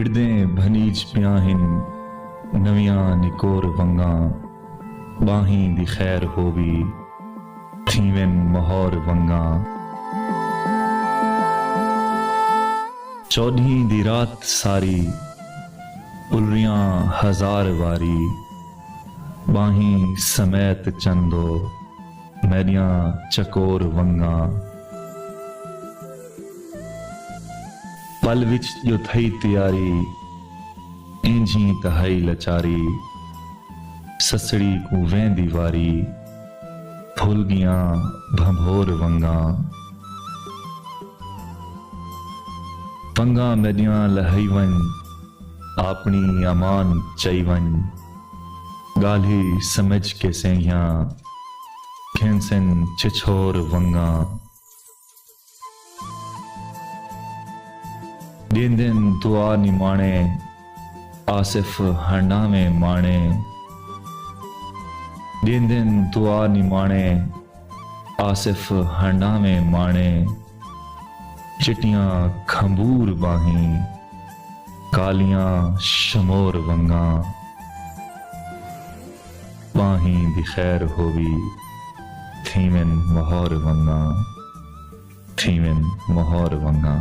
हिड़दे भनीज प्याहिन नवियां निकोर वंगा बाहीं दी खैर होवी थीवन मोहर वंगा। चौधी दी रात सारी उलरियां हजार वारी बाहीं समेत चंदो मेरियां चकोर वंगा। पल विच जो थई तैयारी इंजी तहाई लचारी ससड़ी को वेंदी वारी फुल गियां भंभोर वंगा। पंगा मेरियां लहई वन अपनी अमान चई वन गाली समझ के सेहियां खेंसन छिछोर वंगा। दिन दिन दुआ निमाणे आसिफ हंडावे माणे दिन दिन दुआ निमाणे आसिफ हंडावे माणे चिटियां खंबूर बाहीं कालियां शमोर वंगा। बाहीं दी खैर होवी थीवन मोहर वंगा थीवन मोहर वंगा।